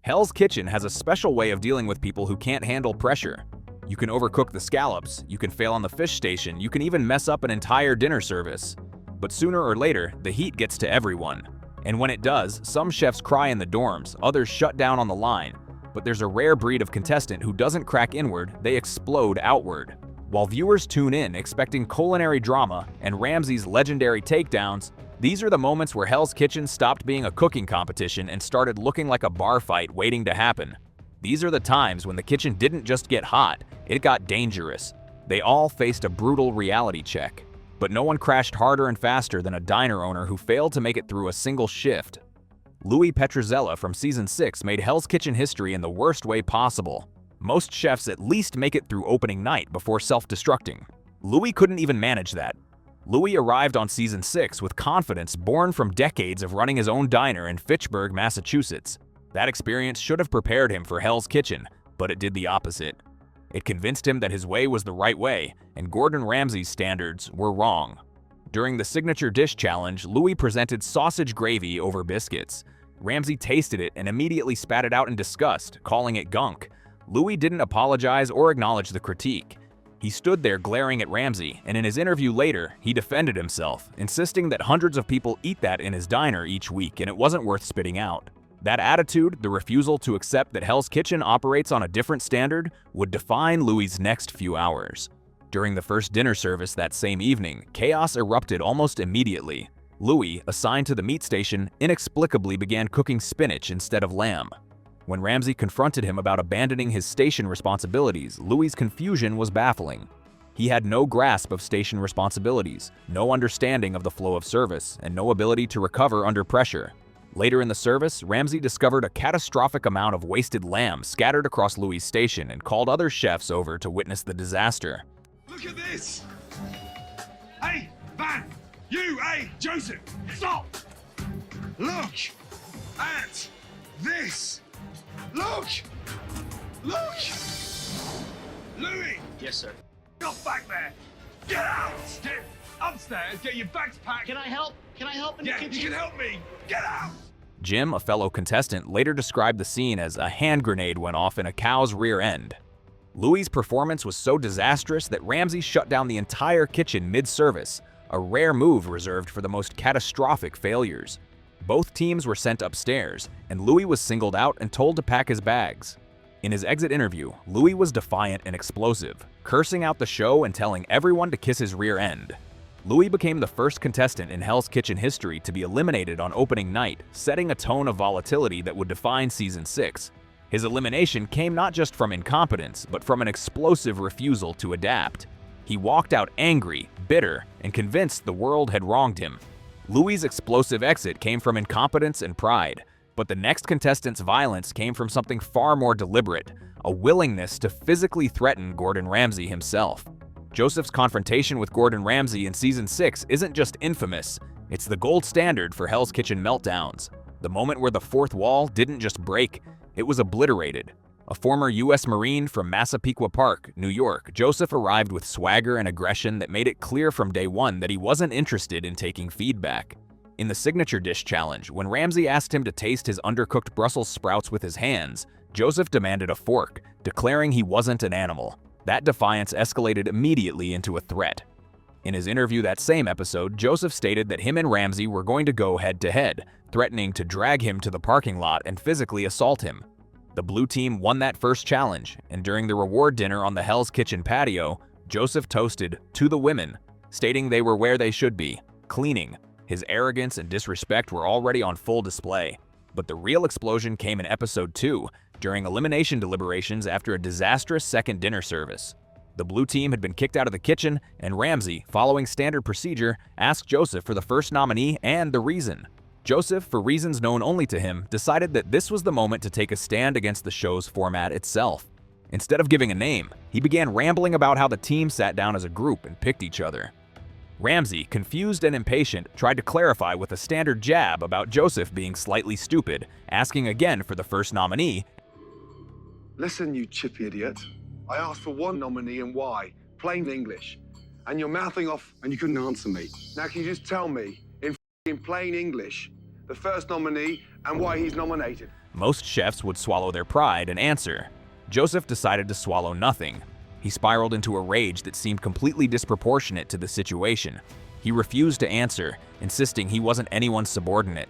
Hell's Kitchen has a special way of dealing with people who can't handle pressure. You can overcook the scallops, you can fail on the fish station, you can even mess up an entire dinner service. But sooner or later, the heat gets to everyone. And when it does, some chefs cry in the dorms, others shut down on the line. But there's a rare breed of contestant who doesn't crack inward, they explode outward. While viewers tune in expecting culinary drama and Ramsay's legendary takedowns, these are the moments where Hell's Kitchen stopped being a cooking competition and started looking like a bar fight waiting to happen. These are the times when the kitchen didn't just get hot, it got dangerous. They all faced a brutal reality check. But no one crashed harder and faster than a diner owner who failed to make it through a single shift. Louis Petruzella from Season 6 made Hell's Kitchen history in the worst way possible. Most chefs at least make it through opening night before self-destructing. Louis couldn't even manage that. Louis arrived on Season 6 with confidence born from decades of running his own diner in Fitchburg, Massachusetts. That experience should have prepared him for Hell's Kitchen, but it did the opposite. It convinced him that his way was the right way, and Gordon Ramsay's standards were wrong. During the Signature Dish Challenge, Louis presented sausage gravy over biscuits. Ramsay tasted it and immediately spat it out in disgust, calling it gunk. Louis didn't apologize or acknowledge the critique. He stood there glaring at Ramsay, and in his interview later, he defended himself, insisting that hundreds of people eat that in his diner each week and it wasn't worth spitting out. That attitude, the refusal to accept that Hell's Kitchen operates on a different standard, would define Louis's next few hours. During the first dinner service that same evening, chaos erupted almost immediately. Louis, assigned to the meat station, inexplicably began cooking spinach instead of lamb. When Ramsay confronted him about abandoning his station responsibilities, Louis's confusion was baffling. He had no grasp of station responsibilities, no understanding of the flow of service, and no ability to recover under pressure. Later in the service, Ramsay discovered a catastrophic amount of wasted lamb scattered across Louis's station and called other chefs over to witness the disaster. Look at this! Hey, Van! Hey, Joseph! Stop! Look at this! Look! Look! Louis! Yes, sir. Get back there! Get out! Get upstairs, get your bags packed! Can I help? Can I help in the kitchen? You can help me! Get out! Jim, a fellow contestant, later described the scene as a hand grenade went off in a cow's rear end. Louis's performance was so disastrous that Ramsay shut down the entire kitchen mid-service, a rare move reserved for the most catastrophic failures. Both teams were sent upstairs, and Louis was singled out and told to pack his bags. In his exit interview, Louis was defiant and explosive, cursing out the show and telling everyone to kiss his rear end. Louis became the first contestant in Hell's Kitchen history to be eliminated on opening night, setting a tone of volatility that would define Season 6. His elimination came not just from incompetence, but from an explosive refusal to adapt. He walked out angry, bitter, and convinced the world had wronged him. Louis's explosive exit came from incompetence and pride, but the next contestant's violence came from something far more deliberate, a willingness to physically threaten Gordon Ramsay himself. Joseph's confrontation with Gordon Ramsay in Season 6 isn't just infamous, it's the gold standard for Hell's Kitchen meltdowns. The moment where the fourth wall didn't just break, it was obliterated. A former U.S. Marine from Massapequa Park, New York, Joseph arrived with swagger and aggression that made it clear from day one that he wasn't interested in taking feedback. In the Signature Dish Challenge, when Ramsay asked him to taste his undercooked Brussels sprouts with his hands, Joseph demanded a fork, declaring he wasn't an animal. That defiance escalated immediately into a threat. In his interview that same episode, Joseph stated that him and Ramsay were going to go head-to-head, threatening to drag him to the parking lot and physically assault him. The blue team won that first challenge, and during the reward dinner on the Hell's Kitchen patio, Joseph toasted to the women, stating they were where they should be, cleaning. His arrogance and disrespect were already on full display. But the real explosion came in Episode 2, during elimination deliberations after a disastrous second dinner service. The blue team had been kicked out of the kitchen, and Ramsay, following standard procedure, asked Joseph for the first nominee and the reason. Joseph, for reasons known only to him, decided that this was the moment to take a stand against the show's format itself. Instead of giving a name, he began rambling about how the team sat down as a group and picked each other. Ramsay, confused and impatient, tried to clarify with a standard jab about Joseph being slightly stupid, asking again for the first nominee. Listen, you chippy idiot. I asked for one nominee and why, plain English. And you're mouthing off and you couldn't answer me. Now can you just tell me, in plain English, the first nominee and why he's nominated? Most chefs would swallow their pride and answer. Joseph decided to swallow nothing. He spiraled into a rage that seemed completely disproportionate to the situation. He refused to answer, insisting he wasn't anyone's subordinate.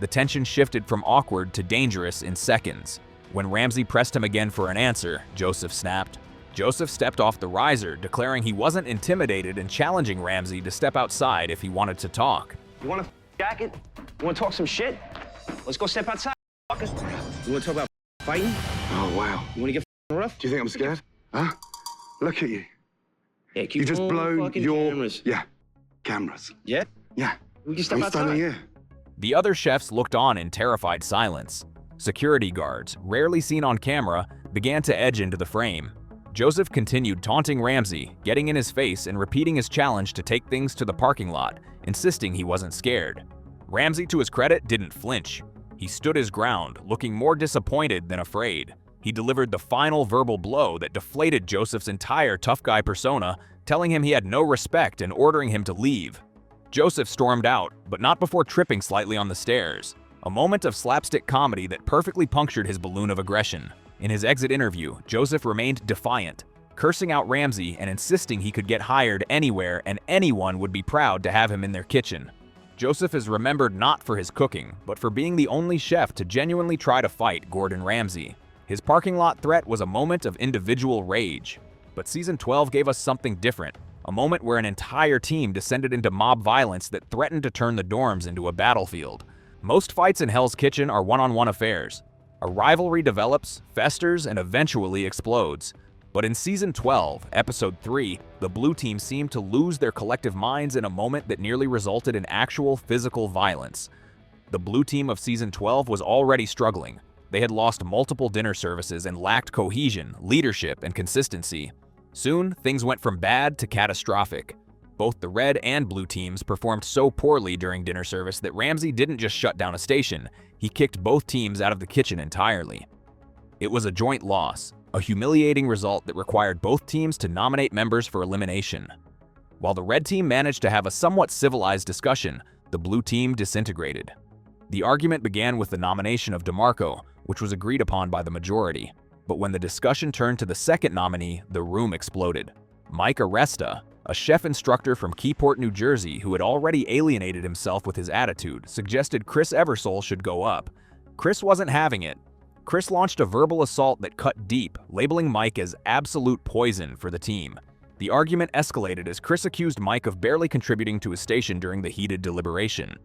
The tension shifted from awkward to dangerous in seconds. When Ramsay pressed him again for an answer, Joseph snapped. Joseph stepped off the riser, declaring he wasn't intimidated and challenging Ramsay to step outside if he wanted to talk. You want a jacket? You want to talk some shit? Let's go step outside, fuckers. You want to talk about fighting? Oh, wow. You want to get rough? Do you think I'm scared? Huh? Look at you. Yeah, keep You just on blow fucking your... cameras. Yeah, cameras. Yeah? Yeah. We can step I'm outside. standing here. The other chefs looked on in terrified silence. Security guards, rarely seen on camera, began to edge into the frame. Joseph continued taunting Ramsay, getting in his face and repeating his challenge to take things to the parking lot, insisting he wasn't scared. Ramsay, to his credit, didn't flinch. He stood his ground, looking more disappointed than afraid. He delivered the final verbal blow that deflated Joseph's entire tough guy persona, telling him he had no respect and ordering him to leave. Joseph stormed out, but not before tripping slightly on the stairs, a moment of slapstick comedy that perfectly punctured his balloon of aggression. In his exit interview, Joseph remained defiant, cursing out Ramsay and insisting he could get hired anywhere and anyone would be proud to have him in their kitchen. Joseph is remembered not for his cooking, but for being the only chef to genuinely try to fight Gordon Ramsay. His parking lot threat was a moment of individual rage. But Season 12 gave us something different, a moment where an entire team descended into mob violence that threatened to turn the dorms into a battlefield. Most fights in Hell's Kitchen are one-on-one affairs. A rivalry develops, festers, and eventually explodes. But in Season 12, Episode 3, the blue team seemed to lose their collective minds in a moment that nearly resulted in actual physical violence. The blue team of Season 12 was already struggling. They had lost multiple dinner services and lacked cohesion, leadership, and consistency. Soon, things went from bad to catastrophic. Both the red and blue teams performed so poorly during dinner service that Ramsay didn't just shut down a station, he kicked both teams out of the kitchen entirely. It was a joint loss, a humiliating result that required both teams to nominate members for elimination. While the red team managed to have a somewhat civilized discussion, the blue team disintegrated. The argument began with the nomination of DeMarco, which was agreed upon by the majority. But when the discussion turned to the second nominee, the room exploded. Mike Aresta, a chef instructor from Keyport, New Jersey who had already alienated himself with his attitude, suggested Chris Eversole should go up. Chris wasn't having it. Chris launched a verbal assault that cut deep, labeling Mike as absolute poison for the team. The argument escalated as Chris accused Mike of barely contributing to his station during the heated deliberation.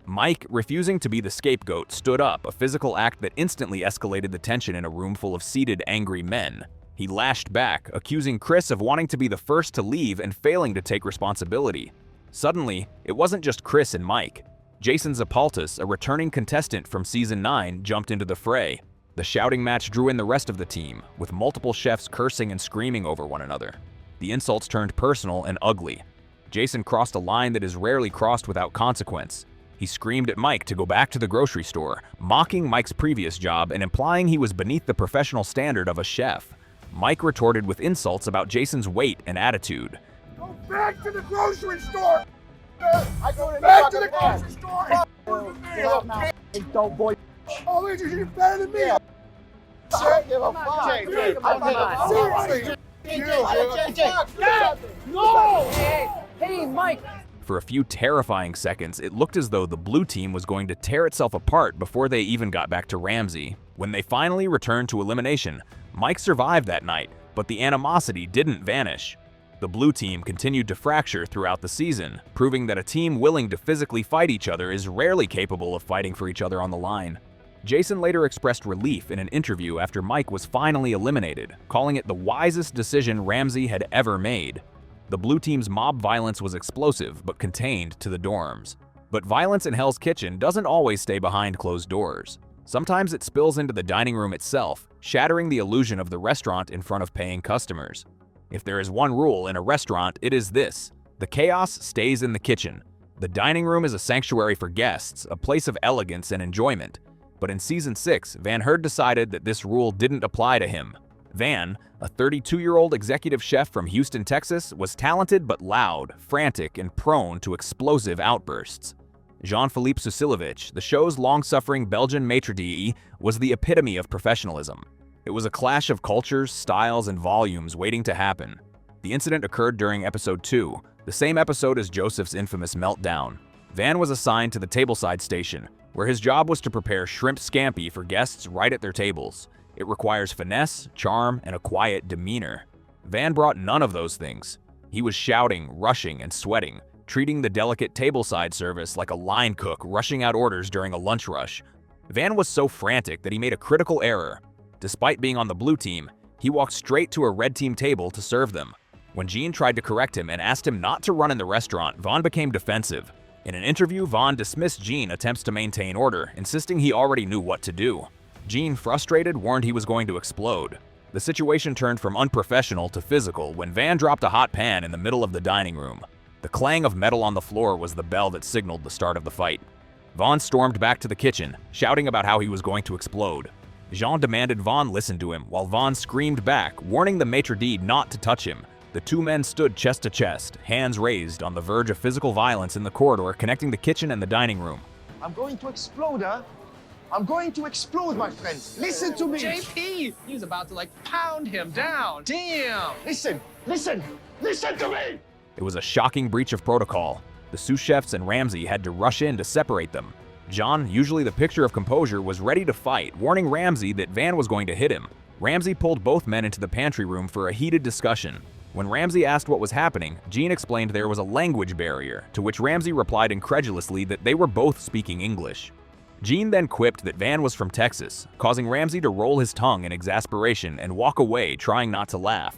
Mike, refusing to be the scapegoat, stood up, a physical act that instantly escalated the tension in a room full of seated, angry men. He lashed back, accusing Chris of wanting to be the first to leave and failing to take responsibility. Suddenly, it wasn't just Chris and Mike. Jason Zapaltis, a returning contestant from Season 9, jumped into the fray. The shouting match drew in the rest of the team, with multiple chefs cursing and screaming over one another. The insults turned personal and ugly. Jason crossed a line that is rarely crossed without consequence. He screamed at Mike to go back to the grocery store, mocking Mike's previous job and implying he was beneath the professional standard of a chef. Mike retorted with insults about Jason's weight and attitude. Go back to the grocery store! I go Back to the grocery store! Don't boy. Oh, look, you're better than me! I don't give a fuck. I don't give a fuck. No! Hey, Mike. For a few terrifying seconds, it looked as though the blue team was going to tear itself apart before they even got back to Ramsay. When they finally returned to elimination, Mike survived that night, but the animosity didn't vanish. The blue team continued to fracture throughout the season, proving that a team willing to physically fight each other is rarely capable of fighting for each other on the line. Jason later expressed relief in an interview after Mike was finally eliminated, calling it the wisest decision Ramsay had ever made. The blue team's mob violence was explosive but contained to the dorms. But violence in Hell's Kitchen doesn't always stay behind closed doors. Sometimes it spills into the dining room itself, shattering the illusion of the restaurant in front of paying customers. If there is one rule in a restaurant, it is this: the chaos stays in the kitchen. The dining room is a sanctuary for guests, a place of elegance and enjoyment. But in Season 6, Van Herd decided that this rule didn't apply to him. Van, a 32-year-old executive chef from Houston, Texas, was talented but loud, frantic, and prone to explosive outbursts. Jean-Philippe Susilevich, the show's long-suffering Belgian maitre d', was the epitome of professionalism. It was a clash of cultures, styles, and volumes waiting to happen. The incident occurred during episode 2, the same episode as Joseph's infamous meltdown. Van was assigned to the tableside station, where his job was to prepare shrimp scampi for guests right at their tables. It requires finesse, charm, and a quiet demeanor. Van brought none of those things. He was shouting, rushing, and sweating, treating the delicate tableside service like a line cook rushing out orders during a lunch rush. Van was so frantic that he made a critical error. Despite being on the blue team, he walked straight to a red team table to serve them. When Jean tried to correct him and asked him not to run in the restaurant, Vaughn became defensive. In an interview, Vaughn dismissed Jean's attempts to maintain order, insisting he already knew what to do. Jean, frustrated, warned he was going to explode. The situation turned from unprofessional to physical when Van dropped a hot pan in the middle of the dining room. The clang of metal on the floor was the bell that signaled the start of the fight. Vaughn stormed back to the kitchen, shouting about how he was going to explode. Jean demanded Vaughn listen to him, while Vaughn screamed back, warning the maitre d' not to touch him. The two men stood chest to chest, hands raised, on the verge of physical violence in the corridor connecting the kitchen and the dining room. I'm going to explode, huh? I'm going to explode, my friends. Listen to me. JP! He was about to, like, pound him down. Damn! Listen to me! It was a shocking breach of protocol. The sous chefs and Ramsay had to rush in to separate them. John, usually the picture of composure, was ready to fight, warning Ramsay that Van was going to hit him. Ramsay pulled both men into the pantry room for a heated discussion. When Ramsay asked what was happening, Jean explained there was a language barrier, to which Ramsay replied incredulously that they were both speaking English. Jean then quipped that Van was from Texas, causing Ramsay to roll his tongue in exasperation and walk away, trying not to laugh.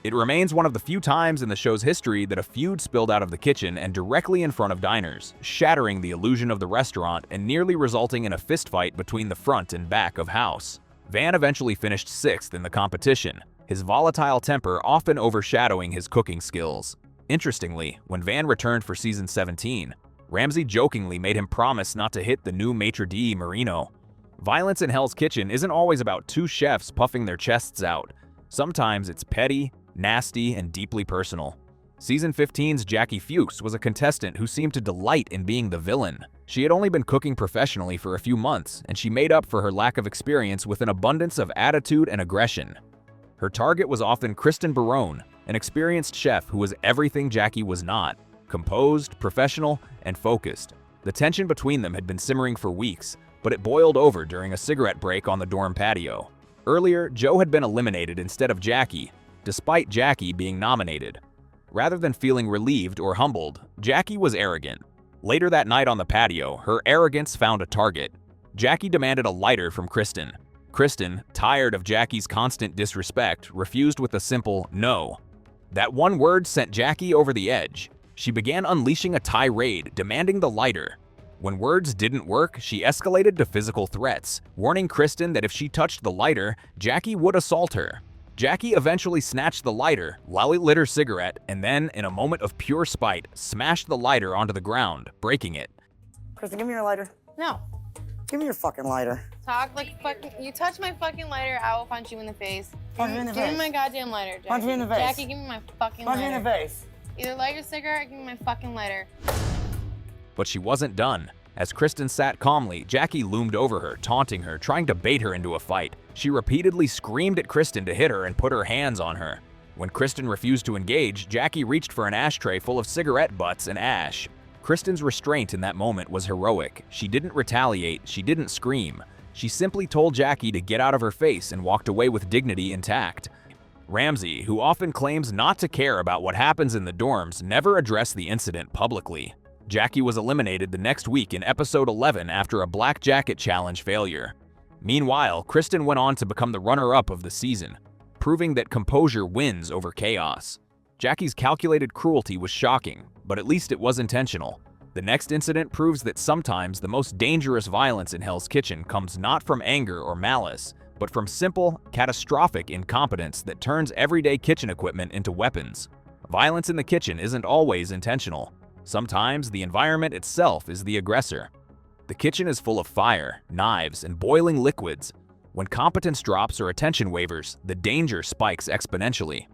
It remains one of the few times in the show's history that a feud spilled out of the kitchen and directly in front of diners, shattering the illusion of the restaurant and nearly resulting in a fistfight between the front and back of house. Van eventually finished 6th in the competition, his volatile temper often overshadowing his cooking skills. Interestingly, when Van returned for season 17, Ramsay jokingly made him promise not to hit the new maitre d' Marino. Violence in Hell's Kitchen isn't always about two chefs puffing their chests out. Sometimes it's petty, nasty, and deeply personal. Season 15's Jackie Fuchs was a contestant who seemed to delight in being the villain. She had only been cooking professionally for a few months, and she made up for her lack of experience with an abundance of attitude and aggression. Her target was often Kristen Barone, an experienced chef who was everything Jackie was not: composed, professional, and focused. The tension between them had been simmering for weeks, but it boiled over during a cigarette break on the dorm patio. Earlier, Joe had been eliminated instead of Jackie, despite Jackie being nominated. Rather than feeling relieved or humbled, Jackie was arrogant. Later that night on the patio, her arrogance found a target. Jackie demanded a lighter from Kristen. Kristen, tired of Jackie's constant disrespect, refused with a simple no. That one word sent Jackie over the edge. She began unleashing a tirade, demanding the lighter. When words didn't work, she escalated to physical threats, warning Kristen that if she touched the lighter, Jackie would assault her. Jackie eventually snatched the lighter, lit her cigarette, and then, in a moment of pure spite, smashed the lighter onto the ground, breaking it. Kristen, give me your lighter. No. Give me your fucking lighter. Talk like fucking. You touch my fucking lighter, I will punch you in the face. Punch me in the Give face. me my goddamn lighter, Jackie. Punch me in the face. Jackie, give me my fucking Punch lighter. me in the face. Either light your cigarette or give me my fucking lighter. But she wasn't done. As Kristen sat calmly, Jackie loomed over her, taunting her, trying to bait her into a fight. She repeatedly screamed at Kristen to hit her and put her hands on her. When Kristen refused to engage, Jackie reached for an ashtray full of cigarette butts and ash. Kristen's restraint in that moment was heroic. She didn't retaliate, she didn't scream. She simply told Jackie to get out of her face and walked away with dignity intact. Ramsay, who often claims not to care about what happens in the dorms, never addressed the incident publicly. Jackie was eliminated the next week in episode 11 after a black jacket challenge failure. Meanwhile, Kristen went on to become the runner-up of the season, proving that composure wins over chaos. Jackie's calculated cruelty was shocking, but at least it was intentional. The next incident proves that sometimes the most dangerous violence in Hell's Kitchen comes not from anger or malice, but from simple, catastrophic incompetence that turns everyday kitchen equipment into weapons. Violence in the kitchen isn't always intentional. Sometimes the environment itself is the aggressor. The kitchen is full of fire, knives, and boiling liquids. When competence drops or attention wavers, the danger spikes exponentially.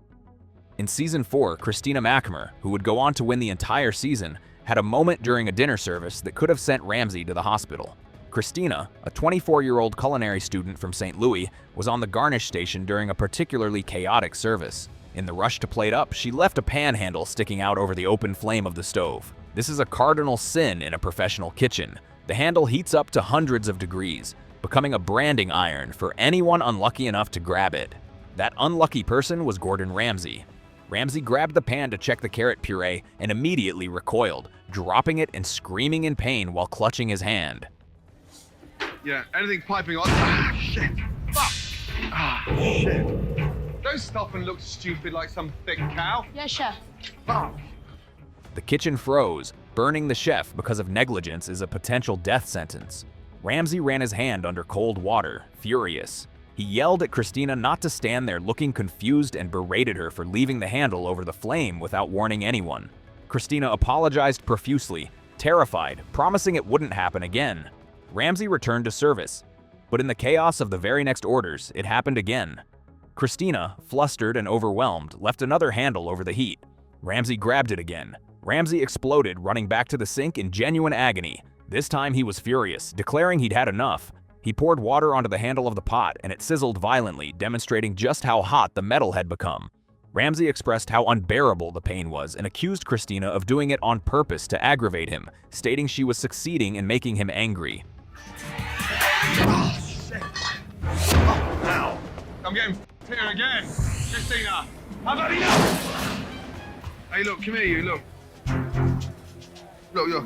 In Season 4, Christina McAmer, who would go on to win the entire season, had a moment during a dinner service that could have sent Ramsay to the hospital. Christina, a 24-year-old culinary student from St. Louis, was on the garnish station during a particularly chaotic service. In the rush to plate up, she left a pan handle sticking out over the open flame of the stove. This is a cardinal sin in a professional kitchen. The handle heats up to hundreds of degrees, becoming a branding iron for anyone unlucky enough to grab it. That unlucky person was Gordon Ramsay. Ramsay grabbed the pan to check the carrot puree and immediately recoiled, dropping it and screaming in pain while clutching his hand. Yeah, anything piping on. Ah, shit. Fuck. Ah, shit. Don't stop and look stupid like some thick cow. Yes, chef. Fuck. The kitchen froze. Burning the chef because of negligence is a potential death sentence. Ramsay ran his hand under cold water, furious. He yelled at Christina not to stand there looking confused and berated her for leaving the handle over the flame without warning anyone. Christina apologized profusely, terrified, promising it wouldn't happen again. Ramsay returned to service, but in the chaos of the very next orders, it happened again. Christina, flustered and overwhelmed, left another handle over the heat. Ramsay grabbed it again. Ramsay exploded, running back to the sink in genuine agony. This time he was furious, declaring he'd had enough. He poured water onto the handle of the pot, and it sizzled violently, demonstrating just how hot the metal had become. Ramsay expressed how unbearable the pain was and accused Christina of doing it on purpose to aggravate him, stating she was succeeding in making him angry. Oh, shit. Oh, now. I'm getting here again. Christina, I've had enough. Hey, look, come here, you, look. Look.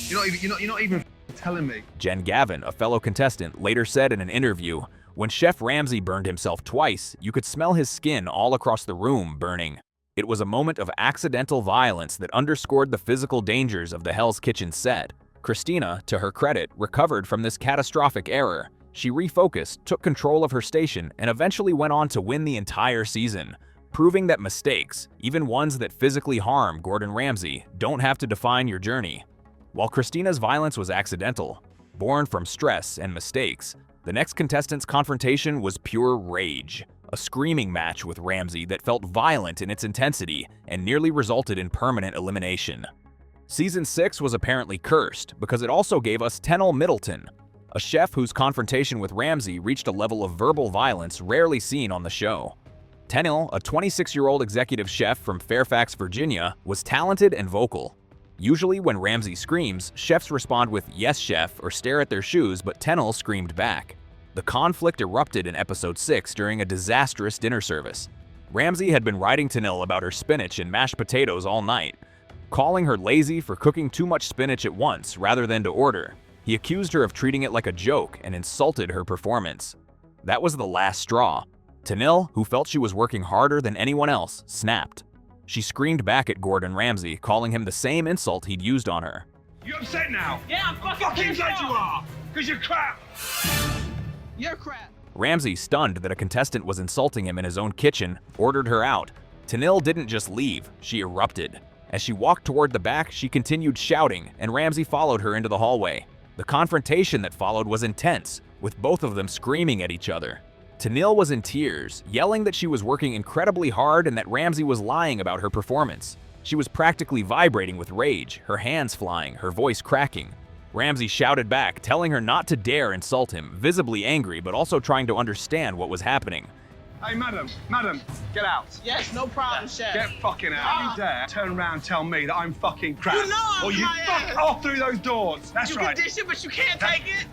You're not even telling me. Jen Gavin, a fellow contestant, later said in an interview, "When Chef Ramsay burned himself twice, you could smell his skin all across the room burning. It was a moment of accidental violence that underscored the physical dangers of the Hell's Kitchen set." Christina, to her credit, recovered from this catastrophic error. She refocused, took control of her station, and eventually went on to win the entire season, proving that mistakes, even ones that physically harm Gordon Ramsay, don't have to define your journey. While Christina's violence was accidental, born from stress and mistakes, the next contestant's confrontation was pure rage. A screaming match with Ramsay that felt violent in its intensity and nearly resulted in permanent elimination. Season 6 was apparently cursed because it also gave us Tenille Middleton, a chef whose confrontation with Ramsay reached a level of verbal violence rarely seen on the show. Tenille, a 26-year-old executive chef from Fairfax, Virginia, was talented and vocal. Usually when Ramsay screams, chefs respond with "yes, chef" or stare at their shoes, but Tenille screamed back. The conflict erupted in episode 6 during a disastrous dinner service. Ramsay had been riding Tenille about her spinach and mashed potatoes all night, calling her lazy for cooking too much spinach at once rather than to order. He accused her of treating it like a joke and insulted her performance. That was the last straw. Tenille, who felt she was working harder than anyone else, snapped. She screamed back at Gordon Ramsay, calling him the same insult he'd used on her. You upset now? Yeah, I'm Fucking glad you are! Because you're crap! You're crap. Ramsay, stunned that a contestant was insulting him in his own kitchen, ordered her out. Tenille didn't just leave, she erupted. As she walked toward the back, she continued shouting, and Ramsay followed her into the hallway. The confrontation that followed was intense, with both of them screaming at each other. Tenille was in tears, yelling that she was working incredibly hard and that Ramsay was lying about her performance. She was practically vibrating with rage, her hands flying, her voice cracking. Ramsay shouted back, telling her not to dare insult him, visibly angry but also trying to understand what was happening. Hey, madam, get out. Yes, no problem, chef. Get fucking out. You dare turn around and tell me that I'm fucking crap. You know I'm or you my fuck ass. off through those doors. That's You right. can dish it, but you can't take it.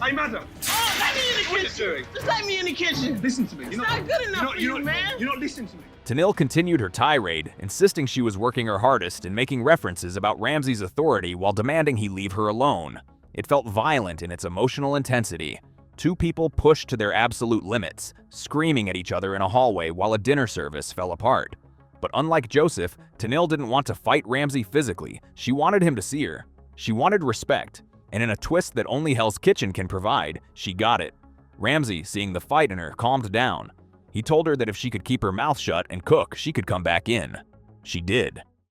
Hey, madam, Oh, let me in the what are you kitchen. doing? Just let me in the kitchen. Listen to me. It's not good enough for you, man. You're not listening to me. Tenille continued her tirade, insisting she was working her hardest and making references about Ramsay's authority while demanding he leave her alone. It felt violent in its emotional intensity. Two people pushed to their absolute limits, screaming at each other in a hallway while a dinner service fell apart. But unlike Joseph, Tenille didn't want to fight Ramsay physically. She wanted him to see her. She wanted respect, and in a twist that only Hell's Kitchen can provide, she got it. Ramsay, seeing the fight in her, calmed down. He told her that if she could keep her mouth shut and cook, she could come back in. She did.